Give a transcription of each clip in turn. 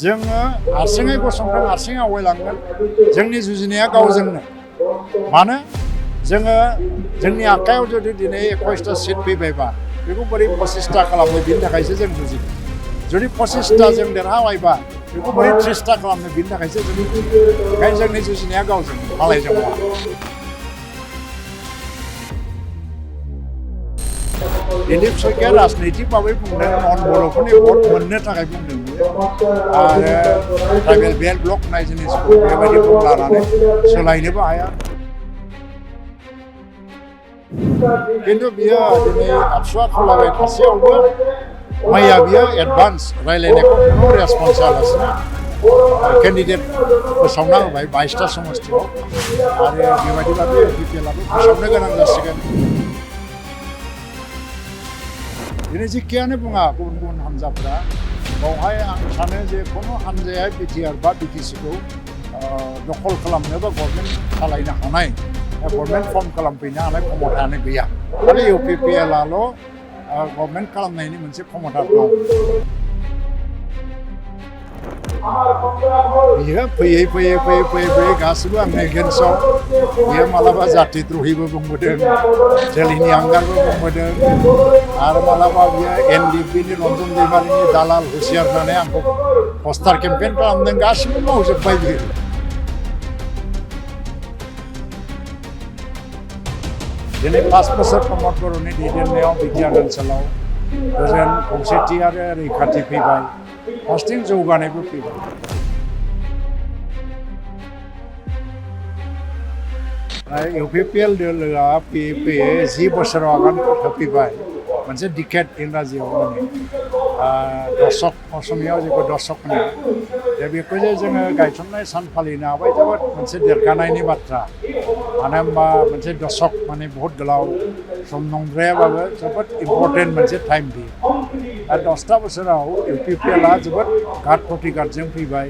जोङो हारसिङै गसंथों हारसिङै आवगायलांगोन जोंनि जुजिनाया गावजोंनो मानो जोङो जोंनि आखायाव जुदि दिनै 21टा सिट फैबायबा बेखौ बोरै 25टा खालामो बिनि थाखायसो जों जुजिदों जुदि 25टा जों देरहाबायबा बेखौ बोरै 30टा खालामनो बिनि थाखायसो जों ओंखायनो जोंनि जुजिनाया गावजों मालायजों नङा दिलीप शइकिया राजनैतिक भाबै बुंदों नन बर'फोरनि भट मोननो थाखाय बुंदों आरो ट्राइबेल बेल्ट ब्लक होननाय जिनिसखौ बेबायदि बुं लानानै सोलायनोबो हाया खिन्थु बियो दिनै आबसुआ खालामबाय थासेयावबो मैया बियो एडभान्स रायज्लायनायखौ खुनु रेसपन्स होआलासिनो केन्डिडेट फोसावना होबाय 22टा समस्तियाव आरो बेबायदिबाथ' बिपिएलआबो फोसावनो गोनां जासिगोन दिनै जिखियानो बुङा गुबुन गुबुन हान्जाफोरा बावहाय आं सानो जे खुनु हान्जाया बिटिआर बा बिटिसिखौ दखल खालामनो बा गभर्नमेन्ट सालायनो हानाय गभर्नमेन्ट फर्म खालामफैनो हानाय क्षमतायानो गैया खालि इउपिपिएलआल' गभर्नमेन्ट खालामनायनि मोनसे क्षमता दं बियो फैयै फैयै फैयै फैयै फैयै गासिबो आंनि एगेन्स्टआव बियो मालाबा जातिद्रहिबो बुंबोदों जोलैनि आंगारबो बुंबोदों आरो मालाबा बियो एनडिएफबिनि रन्जन दैमारिनि दालाल हुसियार होननानै आंखौ पस्टार केम्पेइन खालामदों गासिबो मावजोब्बाय बियो दिनै 5 बोसोर प्रमद बर'नि दैदेननायाव बिटिआर ओनसोलाव गोजोन खौसेथि आरो रैखाथि फैबाय फारसेथिं जौगानायबो फैबाय इउपिपिएल दोलोआ फैयै फैयै 10 बोसोराव आगान होफैबाय मोनसे डिकेड इंराजियाव माने दशक असमियाव जेखौ दशक होनो दा बेखौ जे जोङो गायसननाय सान फालिनो हाबाय जोबोद मोनसे देरगानायनि बाथ्रा मानो होनबा मोनसे दशक माने बहुत गोलाव सम नंद्रायाबाबो जोबोद इम्पर्टेन्ट मोनसे टाइम बियो आरो 10टा बोसोराव इउपिपिएलआ जोबोद घात प्रतिघातजों फैबाय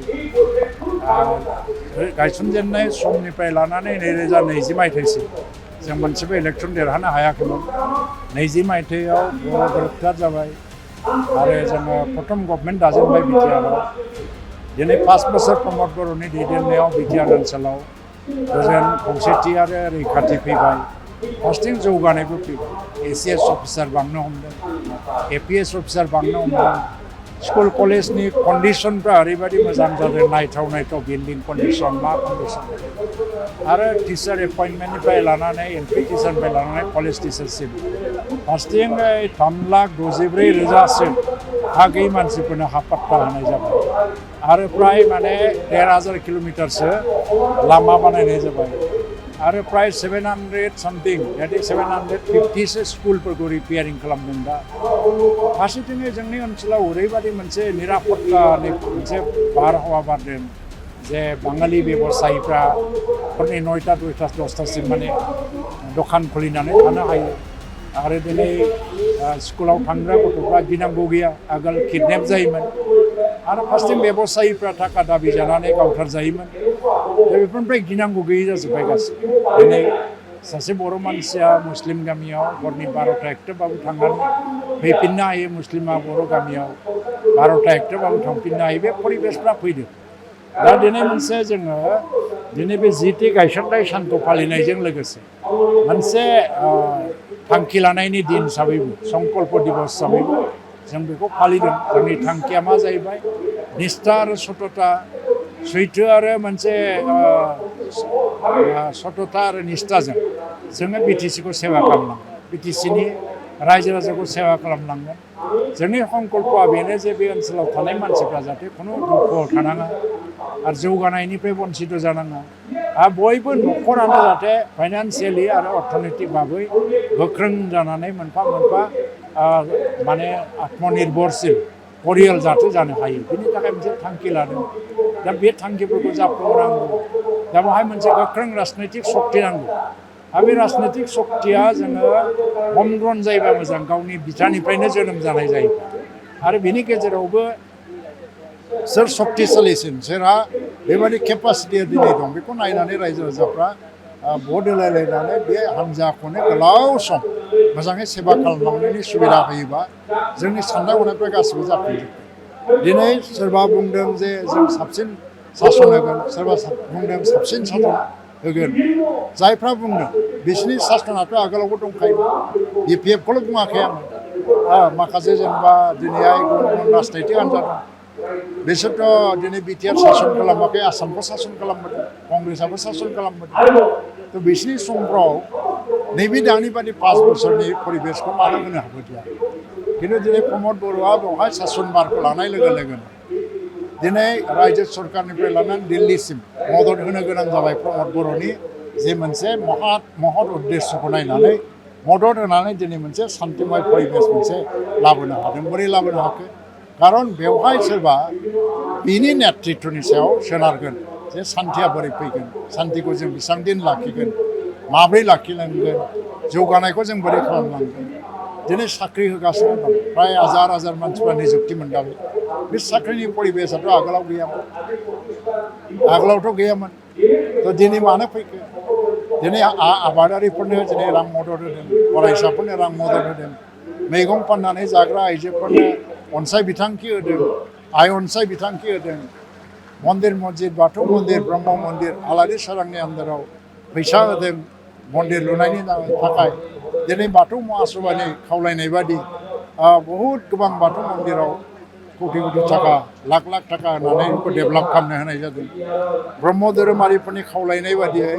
गायसनजेननाय समनिफ्राय लानानै 2020 मायथाइसिम जों मोनसेबो इलेक्सन देरहानो हायाखैमोन 20 मायथाइयाव बर' ग्रेप्टार जाबाय आरो जोङो प्रथम गभर्नमेन्ट दाजेनबाय बिटिआरआव दिनै 5 बोसोर प्रमद बर'नि दैदेननायाव बिटिआर ओनसोलाव गोजोन खौसेथि आरो रैखाथि फैबाय फारसेथिं जौगानायबो फैबाय एसिएस अफिसार बांनो हमदों एपिएस अफिसार बांनो हमदों स्कुल कलेजनि कन्डिशनफ्रा ओरैबायदि मोजां जादों नायथाव नायथाव बिल्डिं कन्डिशन मा कन्डिशन आरो टिचार एपइन्टमेन्टनिफ्राय लानानै एलपि टिचारनिफ्राय लानानै कलेज टिचारसिम फारसेथिं 3,64,000सिम हा गैयै मानसिफोरनो हा पाट्टा होनाय जाबाय आरो प्राय माने 1,500 किल'मिटारसो लामा बानायनाय जाबाय आरो प्राय 700 सामथिं 750सो स्कुलफोरखौ रिपेयारिं खालामदों दा फारसेथिं जोंनि ओनसोलाव ओरैबायदि मोनसे निरापत्तानि मोनसे बारहावा बारदों जे बाङालि बेबसायिफ्रा हरनि 9टा 2टा 10टासिम माने दखान खुलिनानै थानो हायो आरो दिनै स्कुलाव थांग्रा गथ'फ्रा गिनांगौ गैया आगोल किडनेप जायोमोन आरो फारसेथिं बेबसायिफ्रा थाखा दाबि जानानै गावथार जायोमोन दा बेफोरनिफ्राय गिनांगौ गैयै जाजोब्बाय गासिबो दिनै सासे बर' मानसिया मुस्लिम गामियाव हरनि 12टा 1टाबाबो थांनानै फैफिननो हायो मुस्लिमा बर' गामियाव 12टा 1टाबाबो थांफिननो हायो बे परिबेसफ्रा फैदों दा दिनै मोनसे जोङो दिनै बे जिटि गायसननाय सानखौ फालिनायजों लोगोसे मोनसे थांखि लानायनि दिन हिसाबैबो संकल्प दिबस हिसाबैबो जों बेखौ फालिदों जोंनि थांखिया मा जाहैबाय निष्ठा आरो सतता सैथो आरो मोनसे सतता आरो निष्ठाजों जोङो बिटिसिखौ सेवा खालामनांगोन बिटिसिनि रायजो राजाखौ सेवा खालामनांगोन जोंनि संकल्पआ बेनो जे बे ओनसोलाव थानाय मानसिफ्रा जाहाथे खुनु दुखुआव थानाङा आरो जौगानायनिफ्राय बन्सित जानाङा आरो बयबो न'खरानो जाहाथे फाइनान्सियेलि आरो अर्थनैतिक भाबै गोख्रों जानानै मोनफा मोनफा माने आत्मनिर्भरशील परियाल जाहाथे जानो हायो बिनि थाखाय मोनसे थांखि लादों दा बे थांखिफोरखौ जाफुंहोनांगौ दा बेवहाय मोनसे गोख्रों राजनैतिक सक्ति नांगौ आरो बे राजनैतिक सक्तिया जोङो हमग्रन जायोबा मोजां गावनि बिथानिफ्रायनो जोनोम जानाय जायोबा आरो बिनि गेजेरावबो सोर सक्तिशालिसिन सोरहा बेबायदि केपासिटिया दिनै दं बेखौ नायनानै रायजो राजाफ्रा भट होलायलायनानै बे हान्जाखौनो गोलाव सम मोजाङै सेवा खालामलांनायनि सुबिदा होयोबा जोंनि साननाय हनायफ्रा गासिबो जाफुंजोबगोन दिनै सोरबा बुंदों जे जों साबसिन सासन होगोन सोरबा बुंदों साबसिन सासन होगोन जायफ्रा बुंदों बिसोरनि सासनाथ' आगोलावबो दंखायो BPF खौल' बुङाखै आं माखासे जेनेबा दिनैहाय गुबुन गुबुन राजनैतिक हान्जा दं बिसोरथ' दिनै BTR सासन खालामाखै आसामखौ सासन खालामबोदों कंग्रेसआबो सासन खालामबोदों तो बिसोरनि समफ्राव नैबे दानि बादि 5 बोसोरनि परिबेसखौ मानो होनो हाबोदिया खिन्थु दिनै प्रमद बर'आ बेवहाय सासन बारखौ लानाय लोगो लोगोनो दिनै रायजो सरकारनिफ्राय लानानै दिल्लीसिम मदद होनो गोनां जाबाय प्रमद बर'नि जे मोनसे महत उद्देश्यखौ नायनानै मदद होनानै दिनै मोनसे शान्तिमय परिबेस मोनसे लाबोनो हादों बोरै लाबोनो हाखो खारन बेवहाय सोरबा बिनि नेतृत्वनि सायाव सोनारगोन जे शान्तिया बोरै फैगोन शान्तिखौ जों बेसेबां दिन लाखिगोन माब्रै लाखिलांगोन जौगानायखौ जों बोरै खालामलांगोन दिनै साख्रि होगासिनो दं प्राय हाजार मानसिफ्रा निजुक्ति मोनगाबाय बे साख्रिनि परिबेसाथ' आगोलाव गैयामोन आगोलावथ' गैयामोन तो दिनै मानो फैखो दिनै आबादारिफोरनो दिनै रां मदद होदों फरायसाफोरनो रां मदद होदों मैगं फाननानै जाग्रा आइजोफोरनो अनसाय बिथांखि होदों आय अनसाय बिथांखि होदों मन्दिर मस्जिद बाथौ मन्दिर ब्रह्म मन्दिर आलारि सोरांनि आन्दाराव फैसा होदों मन्दिर लुनायनि थाखाय दिनै बाथौ महासभानि खावलायनाय बादि बहुद गोबां बाथौ मन्दिराव कोटि थाखा लाख थाखा होनानै बेखौ डेभेलप खालामनो होनाय जादों ब्रह्म धोरोमारिफोरनि खावलायनाय बादियै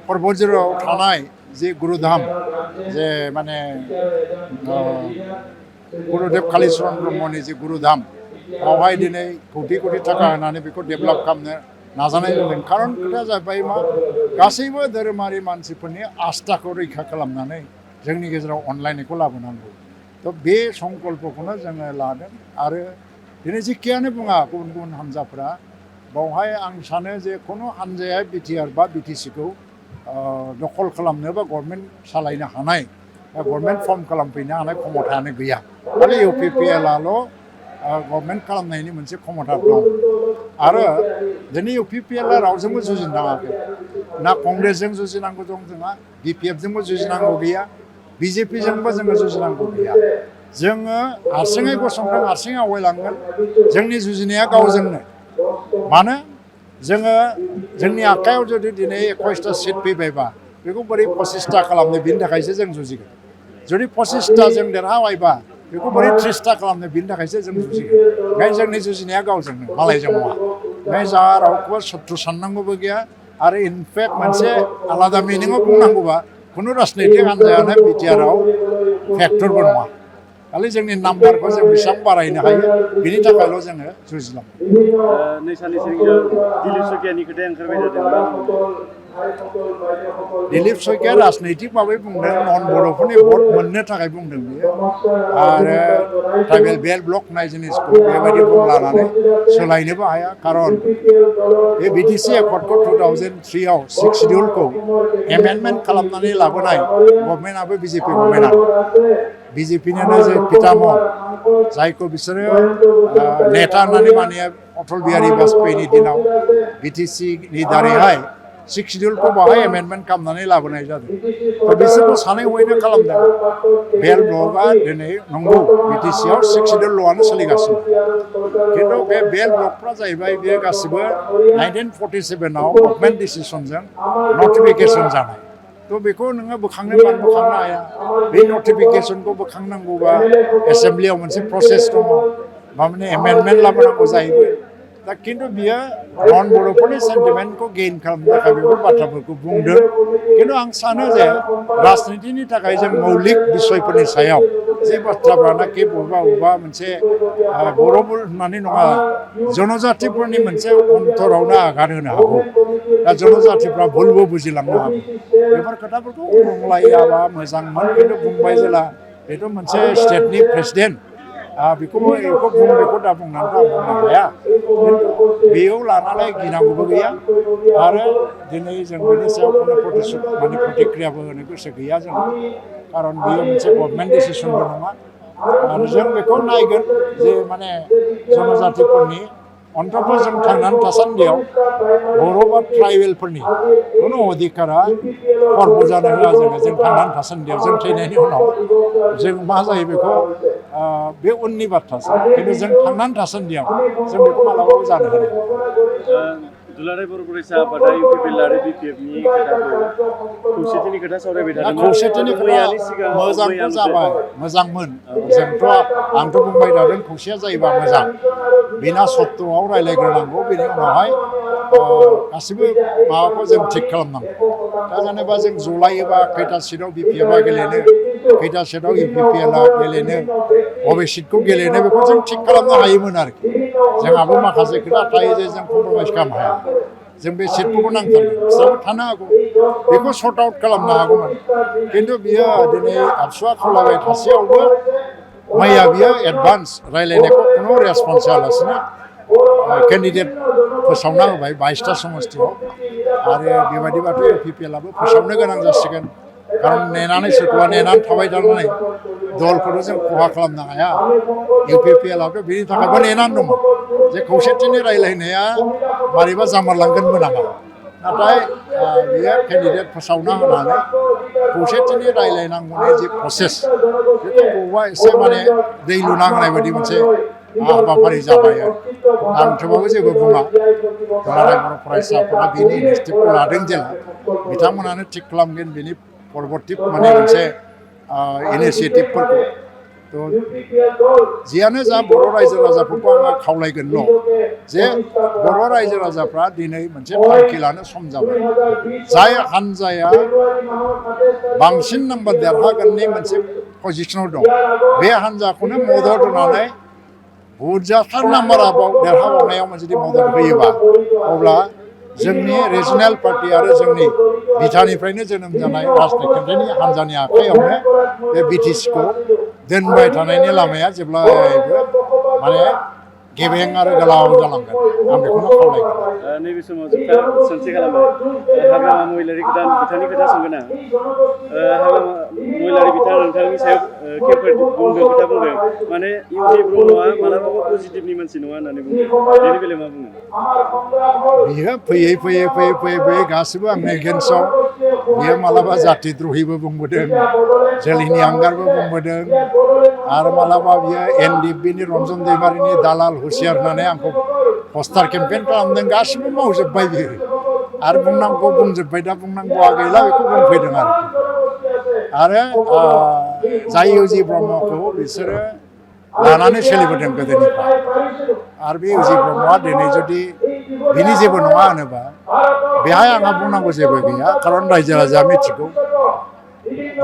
पर्बतझिराव थानाय जे गुरुधाम जे माने गुरुदेव कालीचरण ब्रह्मनि जे गुरुधाम बेवहाय दिनै कोटि थाखा होनानै बेखौ डेभेलप खालामनो नाजानाय जादों खारन खोथाया जाबाय मा गासैबो धोरोमारि मानसिफोरनि आस्थाखौ रैखा खालामनानै जोंनि गेजेराव अनलायनायखौ लाबोनांगौ तो बे संकल्पखौनो जोङो लादों आरो दिनै जेखियानो बुङा गुबुन गुबुन हान्जाफोरा बावहाय आं सानो जे खुनु हान्जाया BTR बा BTCखौ दखल खालामनो बा गभर्नमेन्ट सालायनो हानाय बा गभर्नमेन्ट फर्म खालामफैनो हानाय क्षमतायानो गैया खालि UPPLआल' गभर्नमेन्ट खालामनायनि मोनसे क्षमता दं आरो दिनै UPPLआ रावजोंबो जुजिनो थाङाखै ना कंग्रेसजों जुजिनांगौ दं जोंहा BPFजोंबो जुजिनांगौ गैया BJPजोंबो जोङो जुजिनांगौ गैया जोङो हारसिङै गसंगोन हारसिङै आवगायलांगोन जोंनि जुजिनाया गावजोंनो मानो जोङो जोंनि आखायाव जुदि दिनै 21टा सिट फैबायबा बेखौ बोरै 25टा खालामनो बिनि थाखायसो जों जुजिगोन जुदि 25टा जों देरहाबायबा बेखौ बोरै 30टा खालामनो बिनि थाखायसो जों जुजिगोन ओंखायनो जोंनि जुजिनाया गावजोंनो मालायजों नङा ओंखायनो जोंहा रावखौबो शत्रु साननांगौबो गैया आरो इनफेक्ट मोनसे आलादा मिनिङाव बुंनांगौबा खुनु राजनैतिक हान्जायानो BTRआव फेक्टरबो नङा खालि जोंनि नाम्बारखौ जों बेसेबां बारायनो हायो बिनि थाखायल' जोङो जुजिलांगोन नै साननै सिगां दिलीप शइकियानि खोथाया ओंखारबाय थादों दिलीप शइकिया राजनैतिक भाबै बुंदों नन बर'फोरनि भट मोननो थाखाय बुंदों बियो आरो ट्राइबेल बेल्ट ब्लक होननाय जिनिसखौ बेबायदि बुंलानानै सोलायनोबो हाया खारन बे BTC एकर्डखौ 2003आव 6 शिडिउलखौ एमेन्डमेन्ट खालामनानै लाबोनाय गभर्नमेन्टआबो BJP गभर्नमेन्टआ BJPनिनो जे पितामह जायखौ बिसोरो नेता होननानै मानिया अटल बिहारी वाजपेयीनि दिनाव BTCनि दारैहाय 6 शिडिउलखौ बाहाय एमेन्डमेन्ट खालामनानै लाबोनाय जादों तो बिसोरखौ सानै हयैनो खालामदों बेल ब्लकआ दिनै नंगौ BTCआव 6 शिडिउल ल'आनो सोलिगासिनो खिन्थु बे बेल ब्लकफ्रा जाहैबाय बेयो गासिबो 1947आव गभर्नमेन्ट डिसिसनजों नटिफिकेसन जानाय तो बेखौ नोङो बोखांनो हाया बे नटिफिकेसनखौ बोखांनांगौबा एसेम्ब्लियाव मोनसे प्रसेस दङ माने एमेन्डमेन्ट लाबोनांगौ जाहैबाय दा खिन्थु बियो नन बर'फोरनि सेन्टिमेन्टखौ गेइन खालामनो थाखाय बेफोर बाथ्राफोरखौ बुंदों खिन्थु आं सानो जे राजनितिनि थाखाय जों मौलिक बिसयफोरनि सायाव जे बाथ्राफ्रानाखि बबेबा मोनसे बर'फोर होननानै नङा जनजातिफोरनि मोनसे अन्तरावनो आघात होनो हागौ दा जनजातिफ्रा भुलबो बुजिलांनो हागौ बेफोर खोथाफोरखौ बुंलायाबा मोजांमोन खिन्थु बुंबाय जेला बेथ' मोनसे स्टेटनि प्रेसिडेन्ट बेखौ दा बुंनानै आं बुंनो हाया खिन्थु बेयाव लानानै गिनांगौबो गैया आरो दिनै जों बेनि सायाव खुनु प्रतिक्रियाबो होनो गोसो गैया जों खारन बेयो मोनसे गभर्नमेन्ट डिसिसनबो नङा आरो जों बेखौ नायगोन जे माने जनजातिफोरनि अन्तत जों थांनानै थासान्दियाव बर' बा ट्राइबेलफोरनि खुनु अधिकारा खर्ब जानो होआ जों थांनानै थासान्दियाव जों थैनायनि उनाव जों मा जायो बेखौ बे उननि बाथ्रासो खिन्थु जों थांनानै थासान्दियाव जों बेखौ मालाबाबो जानो हाया दुलाराय बर' फरायसा आफादा UPPL आरो BPFनि खोथाखौ खौसेथिनि खोथा सावरायबाय थादोंमोन खौसेथिनि खोथा मोजांबो जाबाय मोजांमोन आंथ' बुंबाय थादों खौसेया जायोबा मोजां बिना सप्तायाव रायज्लायग्रोनांगौ बेनि उनावहाय गासिबो माबाखौ जों थिग खालामनांगौ दा जेनेबा जों जलायोबा खैथा सिटआव BPFआ गेलेनो खैथा सिटआव UPPLआ गेलेनो बबे सिटखौ गेलेनो बेखौ जों थिग खालामनो हायोमोन आरोखि जोंहाबो माखासे खोथा थायो जे जों कमप्रमाइस खालामनो हाया जों बे सिटखौबो नांथारगोन बिसोराबो थानो हागौ बेखौ सर्ट आउट खालामनो हागौमोन खिन्थु बियो दिनै आबसुआ खालामबाय थासेयावबो मैया बियो एडभान्स रायज्लायनायखौ खुनु रेसपन्स होआलासिनो केन्डिडेट फोसावना होबाय 22टा समस्तियाव आरो बेबायदिबाथ' UPPLआबो फोसावनो गोनां जासिगोन खारन नेनानै सोरखौबा नेनानै थाबाय थानानै दलखौथ' जों खहा खालामनो हाया UPPLआथ' बेनि थाखायबो नेनानै दङ जे खौसेथिनि रायज्लायनाया मारैबा जामारलांगोनबो नामा नाथाय बियो केन्डिडेट फोसावना होनानै खौसेथिनि रायज्लायनांगौनि जि प्रसेस बेखौ बबेबा एसे माने दै लुना होनाय बायदि मोनसे हाबाफारि जाबाय आरो आं थेवबाबो जेबो बुङा दुलाराय बर' फरायसाफोरा बेनि इनिसियेटिभखौ लादों जेला बिथांमोनानो थिग खालामगोन बेनि परबर्ती माने मोनसे इनिसियेटिभफोरखौ थ' जियानो जा बर' रायजो राजाफोरखौ आङो खावलायगोनल' जे बर' रायजो राजाफ्रा दिनै मोनसे थांखि लानो सम जाबाय जाय हान्जाया बांसिन नाम्बार देरहागोननि मोनसे पजिसनाव दं बे हान्जाखौनो मदद होनानै बुरजाथार नाम्बाराव देरहाबावनायाव जुदि मदद होयोबा अब्ला जोंनि रिजनेल पार्टि आरो जोंनि बिथानिफ्रायनो जोनोम जानाय राजनितिनि हान्जानि आखायावनो बे BTCखौ दोनबाय थानायनि लामाया जेब्लायबो माने गेबें आरो गोलाव जालांगोन आं बेखौनो खावलायगोन नैबे समाव जोबथा सोंथि खालामबाय हाग्रामा महिलारि गोदान बिथांनि खोथा सोंगोन आं हाग्रामा महिलारि बिथां नोंथांनि सायाव बुंदों खोथा बुंदों माने इउपि ब्रह्मआ मालाबाबो पजिटिभनि मानसि नङा होननानै बुंदों बेनि बेलायाव मा बुङो बियो फैयै गासिबो आंनि एगेन्स्टआव बियो मालाबा जाति द्रहिबो बुंबोदों जोलैनि आंगारबो बुंबोदों आरो मालाबा बियो NDFBनि रन्जन दैमारिनि दालाल हुसियार होननानै आंखौ पस्टार केम्पेन खालामदों गासिबो मावजोब्बाय बियो आरो बुंनांगौ बुंजोब्बाय दा बुंनांगौआ गैला बेखौ बुंफैदों आरो जाय Uजि ब्रह्मखौ बिसोरो लानानै सोलिबोदों गोदोनिफ्राय आरो बे Uजि ब्रह्मआ दिनै जुदि बिनि जेबो नङा होनोबा बेहाय आंहा बुंनांगौ जेबो गैया खारन रायजो राजाया मिथिगौ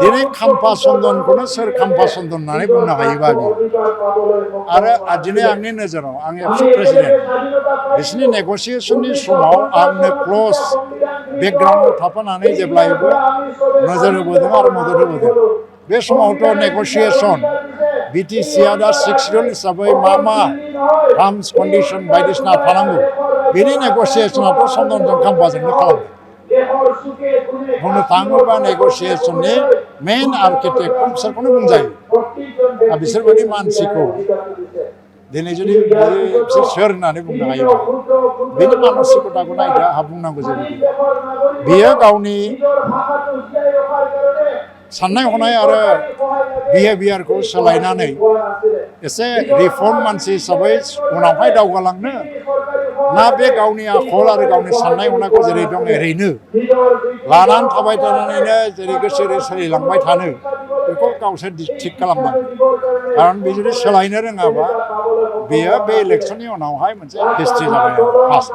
दिनै खाम्फा चन्दनखौनो सोर खाम्फा चन्दन होननानै बुंनो हायोबा बियो आरो दिनै आंनि नोजोराव आं एबसु प्रेसिडेन्ट बिसोरनि नेगसिएसननि समाव आंनो क्ल'ज बेकग्राउन्डआव थाफानानै जेब्लायबो नोजोर होबोदों आरो मदद होबोदों बे समावथ' नेगसिएसन BTCआ दा 6 शिड्युल हिसाबै मा टार्म्स कन्डिसन बायदिसिना थानांगौ बेनि नेगसिएसनाथ' चन्दनजों खाम्फाजोंनो खालामदों बुंनो थाङोबा नेगसिएसननि मेइन आर्किटेक्टखौ बिसोरखौनो बुंजायो दा बिसोरबायदि मानसिखौ दिनै जुदि बिसोर सोर होननानै बुंनो हायोबा बेनि मानसिकताखौ नायदो आंहा बुंनांगौ जेबो गैया बियो गावनि साननाय हनाय आरो बिहेभियारखौ सोलायनानै एसे रिफर्म मानसि हिसाबै उनावहाय दावगालांनो ना बे गावनि आखल आरो गावनि साननाय हनायखौ जेरै दं ओरैनो लानानै थाबाय थानानैनो जेरै गोसो सोलिलांबाय थानो बेखौ गावसोर थिग खालामनांगौ खारन बे जुदि सोलायनो रोङाबा बेयो बे इलेक्सननि उनावहाय मोनसे हिस्ट्रि जाबाय आरो फार्स्ट